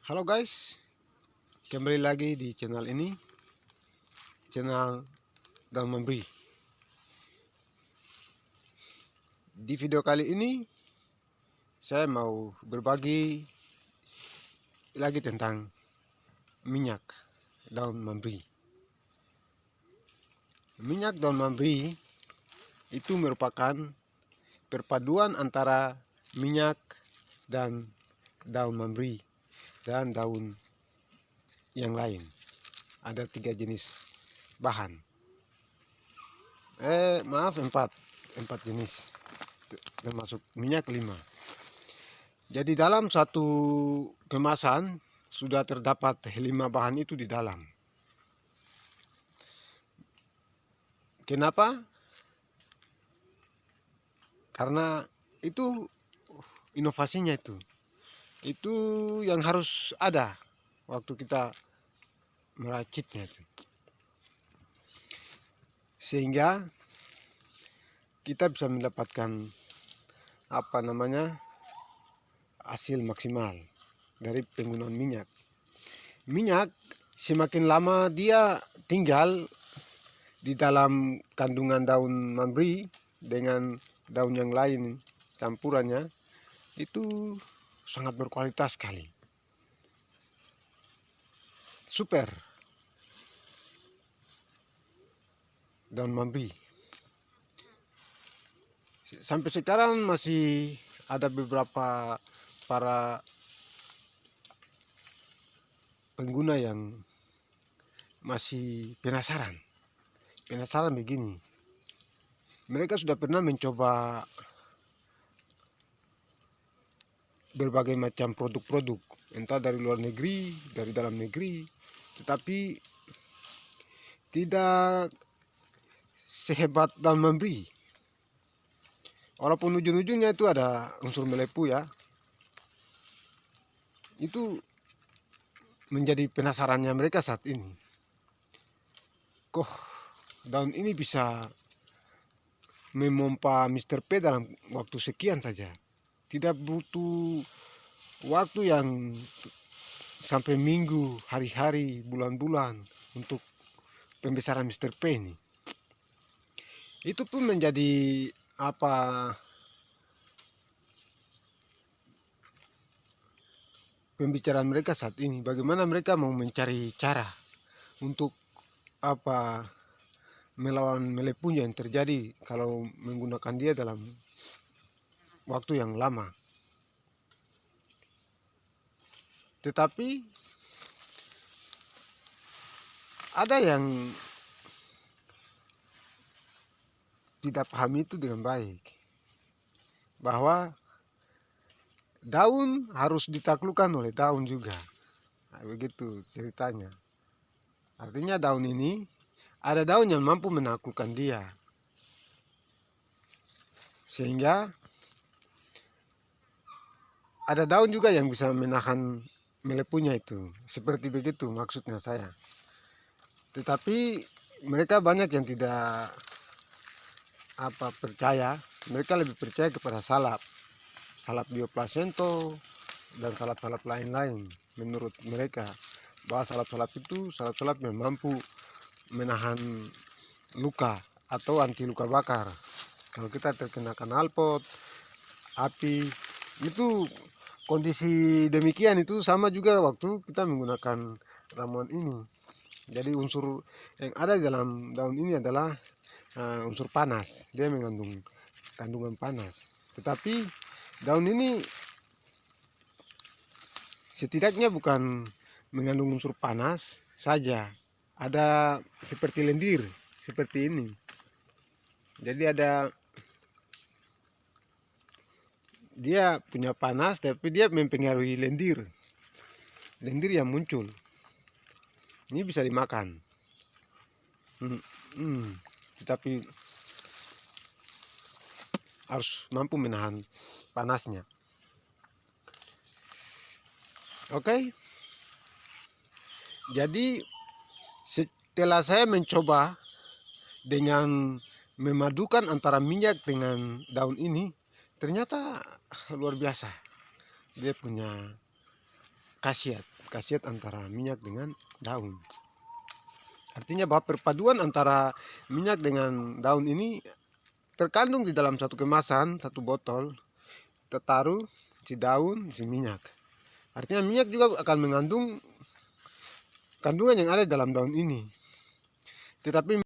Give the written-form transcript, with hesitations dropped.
Halo guys, kembali lagi di channel ini, channel Daun Memberi. Di video kali ini, saya mau berbagi lagi tentang minyak daun memberi. Minyak daun memberi itu merupakan perpaduan antara minyak dan daun memberi dan daun yang lain. Ada 3 jenis bahan. Empat jenis, termasuk minyak 5. Jadi dalam satu kemasan sudah terdapat 5 bahan itu di dalam. Kenapa? Karena itu inovasinya itu yang harus ada waktu kita meraciknya itu. Sehingga kita bisa mendapatkan hasil maksimal dari penggunaan minyak. Minyak semakin lama dia tinggal di dalam kandungan daun memberi dengan daun yang lain campurannya, itu sangat berkualitas sekali. Super daun memberi. Sampai sekarang masih ada beberapa para pengguna yang masih penasaran begini. Mereka sudah pernah mencoba berbagai macam produk-produk, entah dari luar negeri, dari dalam negeri, tetapi tidak sehebat daun memberi. Walaupun ujung-ujungnya itu ada unsur melepuh ya, itu menjadi penasarannya mereka saat ini. Kok daun ini bisa memompa Mr. P dalam waktu sekian saja, tidak butuh waktu yang sampai minggu, hari-hari, bulan-bulan untuk pembesaran Mr. P ini. Itu pun menjadi pembicaraan mereka saat ini. Bagaimana mereka mau mencari cara untuk melawan melepuhnya yang terjadi kalau menggunakan dia dalam waktu yang lama. Tetapi ada yang tidak paham itu dengan baik, bahwa daun harus ditaklukkan oleh daun juga. Nah, begitu ceritanya. Artinya daun ini, ada daun yang mampu menaklukkan dia, sehingga ada daun juga yang bisa menahan melepuhnya itu. Seperti begitu maksudnya saya. Tetapi mereka banyak yang tidak percaya. Mereka lebih percaya kepada salap bioplasento dan salap-salap lain-lain. Menurut mereka bahwa salap-salap itu salap-salap yang mampu menahan luka atau anti luka bakar. Kalau kita terkena knalpot, api, itu kondisi demikian itu sama juga waktu kita menggunakan ramuan ini. Jadi unsur yang ada dalam daun ini adalah unsur panas. Dia mengandung kandungan panas. Tetapi daun ini setidaknya bukan mengandung unsur panas saja. Ada seperti lendir, seperti ini. Jadi dia punya panas, tapi dia mempengaruhi lendir yang muncul. Ini bisa dimakan. Tetapi harus mampu menahan panasnya. Oke. Jadi setelah saya mencoba dengan memadukan antara minyak dengan daun ini, ternyata luar biasa. Dia punya khasiat. khasiat antara minyak dengan daun. Artinya bahwa perpaduan antara minyak dengan daun ini terkandung di dalam satu kemasan, satu botol. Kita taruh si daun, si minyak. Artinya minyak juga akan mengandung kandungan yang ada dalam daun ini. Tetapi